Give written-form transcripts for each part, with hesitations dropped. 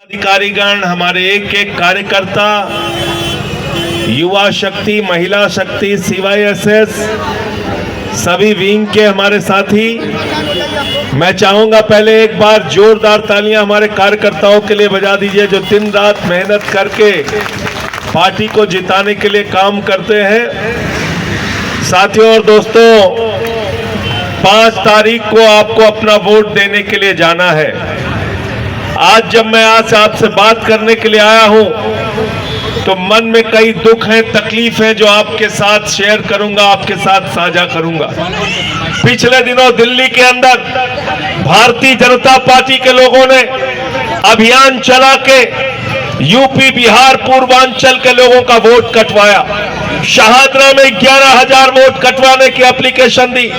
अधिकारीगण, हमारे एक एक कार्यकर्ता, युवा शक्ति, महिला शक्ति, CYSS, सभी विंग के हमारे साथी, मैं चाहूंगा पहले एक बार जोरदार तालियां हमारे कार्यकर्ताओं के लिए बजा दीजिए जो दिन रात मेहनत करके पार्टी को जिताने के लिए काम करते हैं। साथियों और दोस्तों, 5 तारीख को आपको अपना वोट देने के लिए जाना है। आज जब मैं आज आपसे बात करने के लिए आया हूं तो मन में कई दुख हैं, तकलीफ हैं जो आपके साथ शेयर करूंगा, आपके साथ साझा करूंगा। पिछले दिनों दिल्ली के अंदर भारतीय जनता पार्टी के लोगों ने अभियान चला के यूपी, बिहार, पूर्वांचल के लोगों का वोट कटवाया। शाहदरा में 11,000 वोट कटवाने की एप्लीकेशन दी।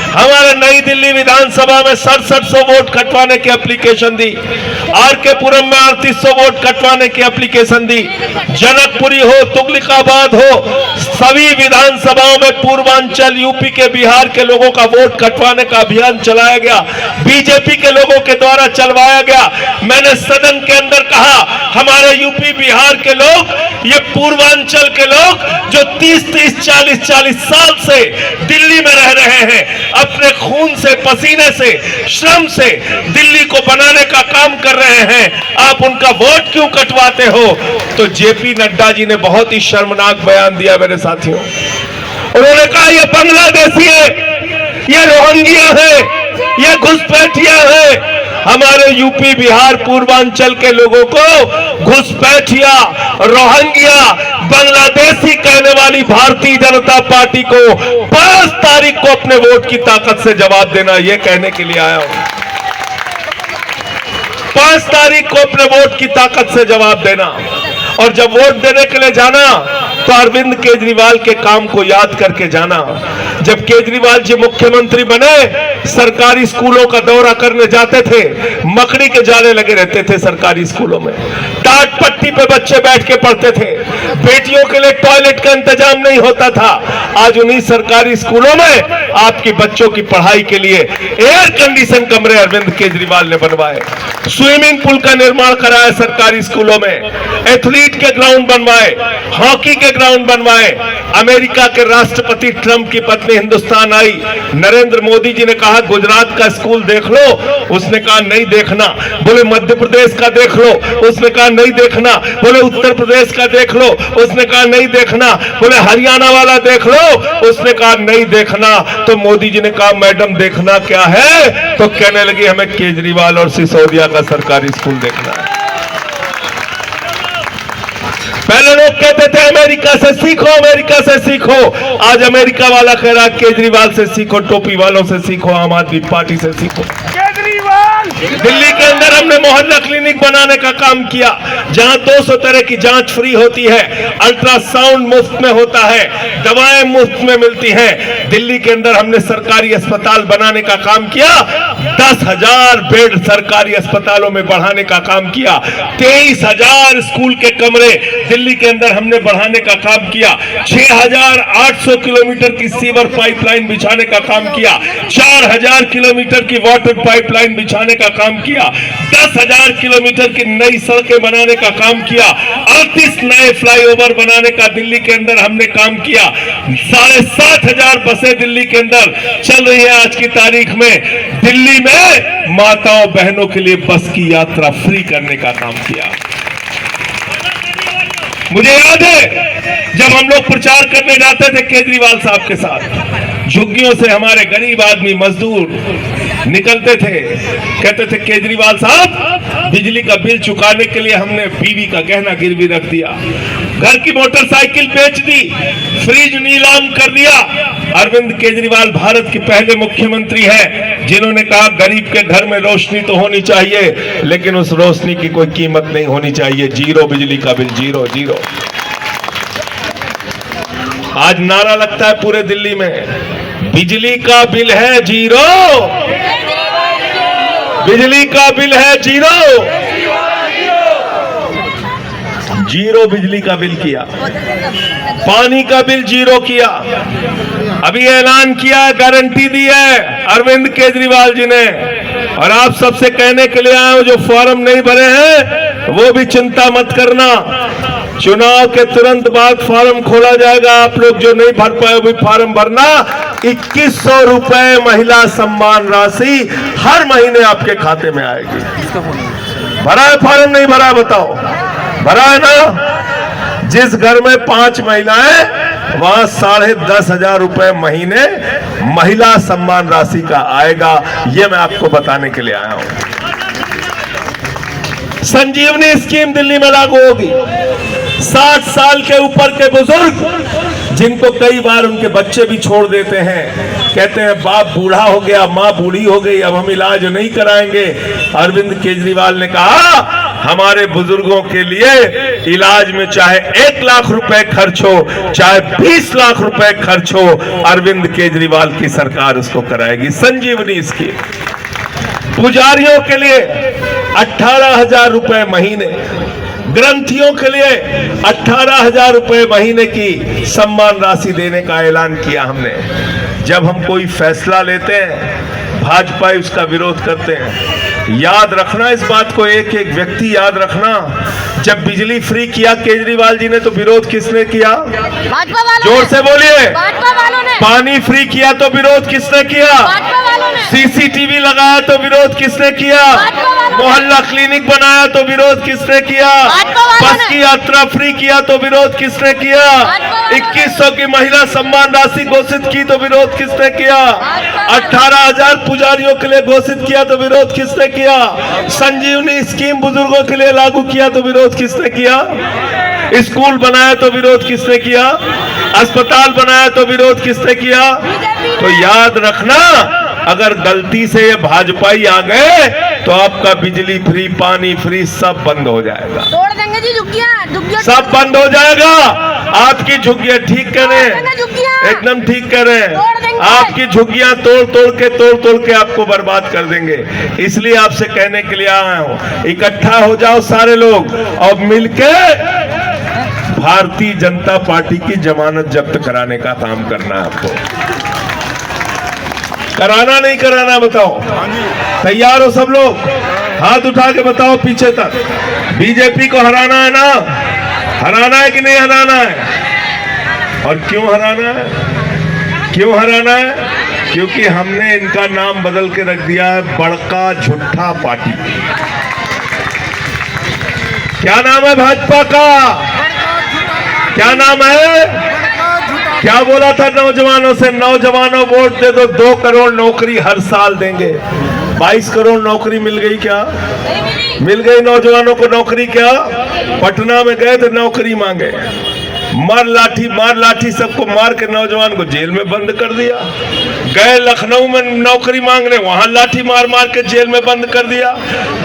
हमारे नई दिल्ली विधानसभा में 6700 वोट कटवाने की एप्लीकेशन दी। RK पुरम में 3800 वोट कटवाने की एप्लीकेशन दी। जनकपुरी हो, तुगलिकाबाद हो, सभी विधानसभाओं में पूर्वांचल, यूपी के, बिहार के लोगों का वोट कटवाने का अभियान चलाया गया। बीजेपी के लोगों के द्वारा चलवाया गया। मैंने सदन के अंदर कहा, हमारे यूपी, बिहार के लोग, ये पूर्वांचल के लोग जो 30-30, 40-40 साल से दिल्ली में रह रहे हैं, अपने खून से, पसीने से, श्रम से दिल्ली को बनाने का काम कर रहे हैं, आप उनका वोट क्यों कटवाते हो? तो JP नड्डा जी ने बहुत ही शर्मनाक बयान दिया मेरे साथियों। उन्होंने कहा ये बांग्लादेशी है, ये रोहिंग्या है, ये घुसपैठिया है। हमारे यूपी, बिहार, पूर्वांचल के लोगों को घुसपैठिया, रोहिंग्या, बांग्लादेशी कहने वाली भारतीय जनता पार्टी को 5 तारीख को अपने वोट की ताकत से जवाब देना, यह कहने के लिए आया हूं। 5 तारीख को अपने वोट की ताकत से जवाब देना। और जब वोट देने के लिए जाना तो अरविंद केजरीवाल के काम को याद करके जाना। जब केजरीवाल जी मुख्यमंत्री बने, सरकारी स्कूलों का दौरा करने जाते थे, मकड़ी के जाले लगे रहते थे सरकारी स्कूलों में, टाट पट्टी पे बच्चे बैठ के पढ़ते थे, बेटियों के लिए टॉयलेट का इंतजाम नहीं होता था। आज उन्हीं सरकारी स्कूलों में आपकी बच्चों की पढ़ाई के लिए एयर कंडीशन कमरे अरविंद केजरीवाल ने बनवाए, स्विमिंग पूल का निर्माण कराया सरकारी स्कूलों में, एथलीट के ग्राउंड बनवाए, हॉकी के ग्राउंड बनवाए। अमेरिका के राष्ट्रपति ट्रंप की पत्नी हिंदुस्तान आई, नरेंद्र मोदी जी ने कहा गुजरात का स्कूल देख लो, उसने कहा नहीं देखना। बोले मध्य प्रदेश का देख लो, उसने कहा नहीं देखना। बोले उत्तर प्रदेश का देख लो, उसने कहा नहीं देखना। बोले हरियाणा वाला देख लो, उसने कहा नहीं देखना। तो मोदी जी ने कहा मैडम देखना क्या है? तो कहने लगी हमें केजरीवाल और सिसोदिया का सरकारी स्कूल देखना है। पहले लोग कहते थे अमेरिका से सीखो, अमेरिका से सीखो। आज अमेरिका वाला कह रहा केजरीवाल से सीखो, टोपी वालों से सीखो, आम आदमी पार्टी से सीखो। दिल्ली के अंदर हमने मोहल्ला क्लिनिक बनाने का काम किया, जहां 200 तरह की जांच फ्री होती है, अल्ट्रासाउंड मुफ्त में होता है, दवाएं मुफ्त में मिलती हैं। दिल्ली के अंदर हमने सरकारी अस्पताल बनाने का काम किया, 10,000 बेड सरकारी अस्पतालों में बढ़ाने का काम किया, 23,000 स्कूल के कमरे दिल्ली के अंदर हमने बढ़ाने का काम किया, 6,800 किलोमीटर की सीवर पाइपलाइन बिछाने का काम किया, 4,000 किलोमीटर की वाटर पाइपलाइन बिछाने का काम किया, 10,000 किलोमीटर की नई सड़कें बनाने का काम किया, 38 नए फ्लाईओवर बनाने का दिल्ली के अंदर हमने काम किया, 7,500 बसें दिल्ली के अंदर चल रही है आज की तारीख में। दिल्ली में माताओं बहनों के लिए बस की यात्रा फ्री करने का काम किया। मुझे याद है जब हम लोग प्रचार करने जाते थे केजरीवाल साहब के साथ, झुग्गियों से हमारे गरीब आदमी, मजदूर निकलते थे, कहते थे केजरीवाल साहब बिजली का बिल चुकाने के लिए हमने बीवी का गहना गिरवी रख दिया, घर की मोटरसाइकिल बेच दी, फ्रिज नीलाम कर दिया। अरविंद केजरीवाल भारत के पहले मुख्यमंत्री हैं जिन्होंने कहा गरीब के घर में रोशनी तो होनी चाहिए, लेकिन उस रोशनी की कोई कीमत नहीं होनी चाहिए, जीरो बिजली का बिल, जीरो जीरो। आज नारा लगता है पूरे दिल्ली में, बिजली का बिल है जीरो, बिजली का बिल है जीरो, जीरो बिजली का बिल किया, पानी का बिल जीरो किया। अभी ऐलान किया, गारंटी दी है अरविंद केजरीवाल जी ने, और आप सबसे कहने के लिए आए हो जो फॉर्म नहीं भरे हैं, वो भी चिंता मत करना, चुनाव के तुरंत बाद फॉर्म खोला जाएगा। आप लोग जो नहीं भर पाए वो भी फॉर्म भरना। 2100 रुपए महिला सम्मान राशि हर महीने आपके खाते में आएगी। भरा है फॉर्म, नहीं भरा है बताओ? भरा है ना? जिस घर में 5 महिलाएं, वहां 10,500 रुपए महीने महिला सम्मान राशि का आएगा। ये मैं आपको बताने के लिए आया हूं। संजीवनी स्कीम दिल्ली में लागू होगी। 60 साल के ऊपर के बुजुर्ग जिनको कई बार उनके बच्चे भी छोड़ देते हैं, कहते हैं बाप बूढ़ा हो गया, माँ बूढ़ी हो गई, अब हम इलाज नहीं कराएंगे। अरविंद केजरीवाल ने कहा हमारे बुजुर्गों के लिए इलाज में चाहे 1 लाख रुपए खर्च हो, चाहे 20 लाख रुपए खर्च हो, अरविंद केजरीवाल की सरकार उसको कराएगी। संजीवनी स्कीम। पुजारियों के लिए 18,000 रुपए महीने, ग्रंथियों के लिए 18,000 रुपए महीने की सम्मान राशि देने का ऐलान किया हमने। जब हम कोई फैसला लेते हैं, भाजपा उसका विरोध करते हैं। याद रखना इस बात को, एक एक व्यक्ति याद रखना। जब बिजली फ्री किया केजरीवाल जी ने तो विरोध किसने किया? भाजपा वालों। जोर से बोलिए। भाजपा वालों ने। पानी फ्री किया तो विरोध किसने किया? भाजपा वालों ने। सीसीटीवी लगाया तो विरोध किसने किया? मोहल्ला क्लिनिक बनाया तो विरोध किसने किया? बस की यात्रा फ्री किया तो विरोध किसने किया? 2100 की महिला सम्मान राशि घोषित की तो विरोध किसने किया? 18,000 पुजारियों के लिए घोषित किया तो विरोध किसने किया? संजीवनी स्कीम बुजुर्गों के लिए लागू किया तो विरोध किसने किया? स्कूल बनाया तो विरोध किसने किया? अस्पताल बनाया तो विरोध किसने किया? तो याद रखना, अगर गलती से ये भाजपाई आ गए तो आपका बिजली फ्री, पानी फ्री सब बंद हो जाएगा। तोड़ देंगे जी झुग्गियां, सब बंद हो जाएगा। आपकी झुग्गियां ठीक करें, एकदम ठीक करें। आपकी झुग्गियां तोड़ के आपको बर्बाद कर देंगे। इसलिए आपसे कहने के लिए आया हूं, इकट्ठा हो जाओ सारे लोग और मिलके भारतीय जनता पार्टी की जमानत जब्त कराने का काम करना है आपको। कराना नहीं कराना बताओ? तैयार हो सब लोग? हाथ उठा के बताओ पीछे तक। बीजेपी को हराना है ना? हराना है कि नहीं हराना है? और क्यों हराना है? क्यों हराना है? क्योंकि हमने इनका नाम बदल के रख दिया है बड़का झूठा पार्टी। क्या नाम है भाजपा का? क्या नाम है? क्या बोला था नौजवानों से? नौजवानों वोट दे दो, 2 करोड़ नौकरी हर साल देंगे। 22 करोड़ नौकरी मिल गई क्या? मिल गई नौजवानों को नौकरी क्या? पटना में गए तो नौकरी मांगे, मार लाठी सबको मार के नौजवान को जेल में बंद कर दिया। गए लखनऊ में नौकरी मांगने, वहां लाठी मार के जेल में बंद कर दिया।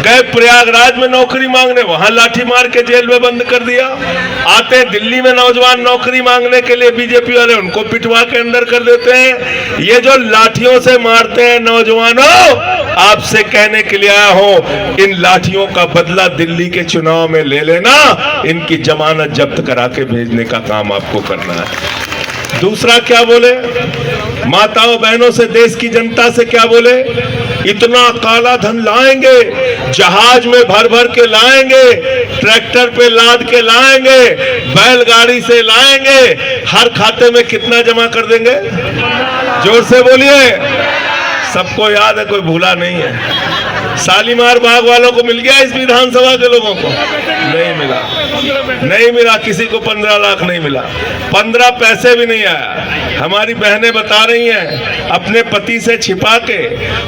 गए प्रयागराज में नौकरी मांगने, वहां लाठी मार के जेल में बंद कर दिया। आते दिल्ली में नौजवान नौकरी मांगने के लिए बीजेपी वाले, उनको पिटवा के अंदर कर देते हैं। ये जो लाठियों से मारते हैं नौजवानों, आपसे कहने के लिए आया हूं, इन लाठियों का बदला दिल्ली के चुनाव में ले लेना। इनकी जमानत जब्त करा के भेजने का काम आपको करना है। दूसरा क्या बोले? माताओं बहनों से, देश की जनता से क्या बोले? इतना काला धन लाएंगे, जहाज में भर भर के लाएंगे, ट्रैक्टर पे लाद के लाएंगे, बैलगाड़ी से लाएंगे, हर खाते में कितना जमा कर देंगे? जोर से बोलिए। सबको याद है, कोई भूला नहीं है। शालीमार बाग वालों को मिल गया इस विधानसभा के लोगों को? नहीं मिला, नहीं मिला। किसी को 15 लाख नहीं मिला, 15 पैसे भी नहीं आया। हमारी बहनें बता रही हैं, अपने पति से छिपा के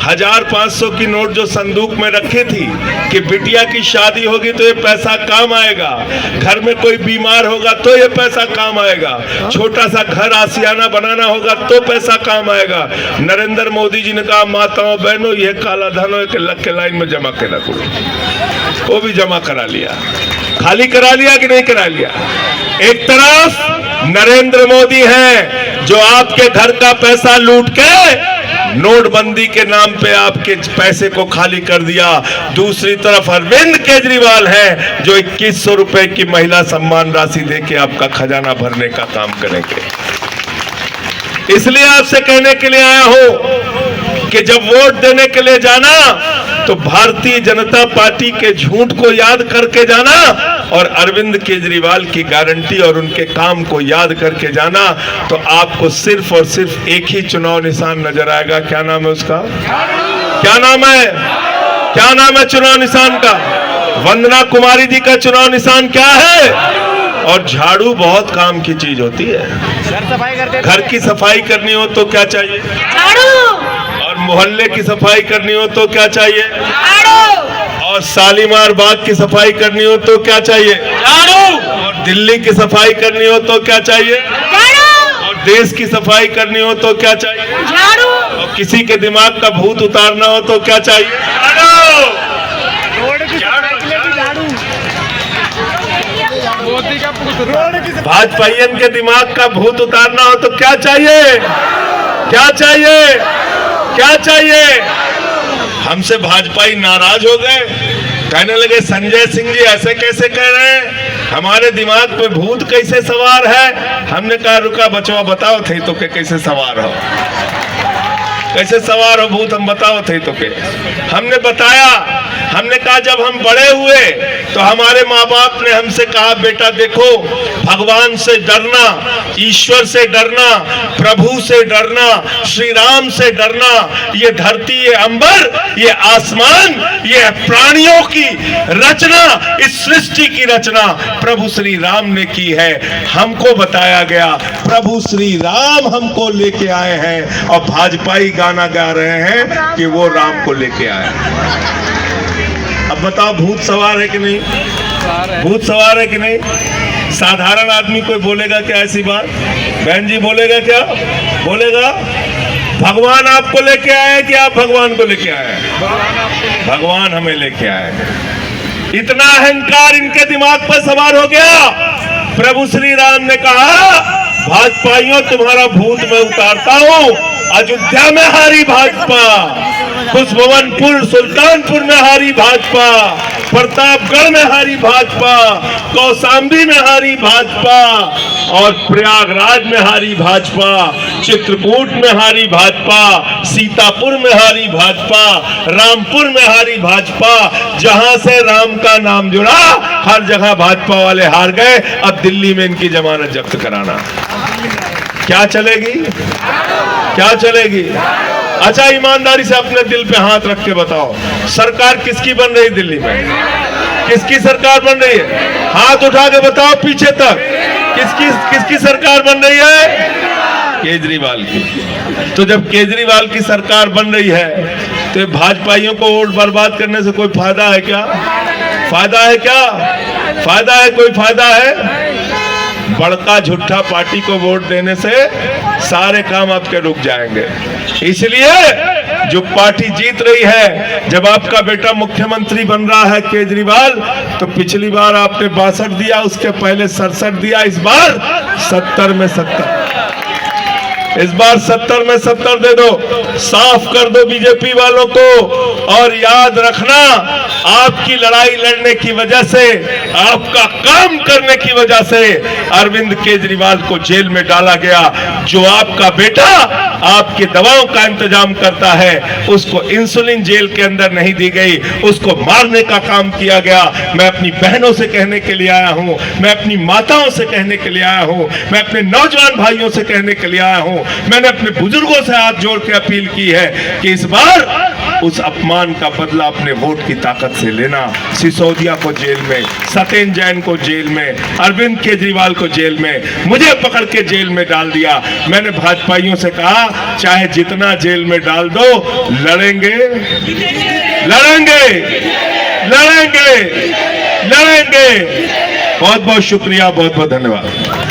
1000-500 की नोट जो संदूक में रखी थी कि बिटिया की शादी होगी तो ये पैसा काम आएगा, घर में कोई बीमार होगा तो ये पैसा काम आएगा, छोटा सा घर आसियाना बनाना होगा तो पैसा काम आएगा। नरेंद्र मोदी जी ने कहा, माताओं बहनों ये काला धन हो के लग के लाइन में जमा के रखो। वो भी जमा करा लिया। खाली करा लिया कि नहीं करा लिया? एक तरफ नरेंद्र मोदी हैं जो आपके घर का पैसा लूट के नोटबंदी के नाम पे आपके पैसे को खाली कर दिया, दूसरी तरफ अरविंद केजरीवाल हैं जो 2100 रुपए की महिला सम्मान राशि देके आपका खजाना भरने का काम करेंगे। इसलिए आपसे कहने के लिए आया हूं कि जब वोट देने के लिए जाना तो भारतीय जनता पार्टी के झूठ को याद करके जाना और अरविंद केजरीवाल की गारंटी और उनके काम को याद करके जाना, तो आपको सिर्फ और सिर्फ एक ही चुनाव निशान नजर आएगा। क्या नाम है उसका? क्या नाम है? क्या नाम है चुनाव निशान का? वंदना कुमारी जी का चुनाव निशान क्या है? और झाड़ू बहुत काम की चीज होती है। घर की सफाई करनी हो तो क्या चाहिए? झाड़ू। और मोहल्ले की सफाई करनी हो तो क्या चाहिए? झाड़ू। और शालीमार बाग की सफाई करनी हो तो क्या चाहिए? झाड़ू। और दिल्ली की सफाई करनी हो तो क्या चाहिए? झाड़ू। और देश की सफाई करनी हो तो क्या चाहिए? झाड़ू। और किसी के दिमाग का भूत उतारना हो तो क्या चाहिए? झाड़ू। भाजपाइयन के दिमाग का भूत उतारना हो तो क्या चाहिए? क्या चाहिए? क्या चाहिए? हमसे भाजपाई नाराज हो गए, कहने लगे संजय सिंह जी ऐसे कैसे कह रहे हैं, हमारे दिमाग पे भूत कैसे सवार है। हमने कहा रुका बचवा, बताओ थे तो के कैसे सवार हो, कैसे सवार हो भूत, हम बताओ थे तो के। हमने बताया, हमने कहा जब हम बड़े हुए तो हमारे माँ बाप ने हमसे कहा बेटा देखो, भगवान से डरना, ईश्वर से डरना, प्रभु से डरना, श्री राम से डरना, ये धरती, ये अंबर, ये आसमान, ये प्राणियों की रचना, इस सृष्टि की रचना प्रभु श्री राम ने की है। हमको बताया गया, प्रभु श्री राम हमको लेके आए हैं और भाजपाई गाना गा रहे हैं कि वो राम को लेके आए। अब बताओ भूत सवार है कि नहीं? भूत सवार है कि नहीं? साधारण आदमी कोई बोलेगा क्या ऐसी बात? बहन जी बोलेगा क्या? बोलेगा भगवान आपको लेके आए कि आप भगवान को लेके आए? भगवान हमें लेके आए। इतना अहंकार इनके दिमाग पर सवार हो गया। प्रभु श्री राम ने कहा भाजपाइयों तुम्हारा भूत मैं उतारता हूं। अयोध्या में हारी भाजपा, खुशभवनपुर सुल्तानपुर में हारी भाजपा, प्रतापगढ़ में हारी भाजपा, कौशाम्बी में हारी भाजपा, और प्रयागराज में हारी भाजपा, चित्रकूट में हारी भाजपा, सीतापुर में हारी भाजपा, रामपुर में हारी भाजपा। जहां से राम का नाम जुड़ा हर जगह भाजपा वाले हार गए। अब दिल्ली में इनकी जमानत जब्त कराना, क्या चलेगी? क्या चलेगी? अच्छा ईमानदारी से अपने दिल पे हाथ रख के बताओ, सरकार किसकी बन रही दिल्ली में? किसकी सरकार बन रही है? हाथ उठा के बताओ पीछे तक, किसकी सरकार बन रही है? केजरीवाल की। तो जब केजरीवाल की सरकार बन रही है तो भाजपाइयों को वोट बर्बाद करने से कोई फायदा है क्या? फायदा है क्या? फायदा है? कोई फायदा है? बड़का झूठा पार्टी को वोट देने से सारे काम आपके रुक जाएंगे। इसलिए जो पार्टी जीत रही है, जब आपका बेटा मुख्यमंत्री बन रहा है केजरीवाल, तो पिछली बार आपने 62 दिया, उसके पहले 67 दिया, इस बार 70 में 70, इस बार 70 में 70 दे दो। साफ कर दो बीजेपी वालों को। और याद रखना, आपकी लड़ाई लड़ने की वजह से, आपका काम करने की वजह से अरविंद केजरीवाल को जेल में डाला गया। जो आपका बेटा आपकी दवाओं का इंतजाम करता है, उसको इंसुलिन जेल के अंदर नहीं दी गई, उसको मारने का काम किया गया। मैं अपनी बहनों से कहने के लिए आया हूं, मैं अपनी माताओं से कहने के लिए आया हूं, मैं अपने नौजवान भाइयों से कहने के लिए आया हूं, मैंने अपने बुजुर्गों से हाथ जोड़ के अपील की है कि इस बार उस अपमान का बदला अपने वोट की ताकत से लेना। सिसोदिया को जेल में, सत्येंद्र जैन को जेल में, अरविंद केजरीवाल को जेल में, मुझे पकड़ के जेल में डाल दिया। मैंने भाजपाइयों से कहा चाहे जितना जेल में डाल दो, लड़ेंगे लड़ेंगे लड़ेंगे लड़ेंगे। बहुत बहुत शुक्रिया, बहुत बहुत धन्यवाद।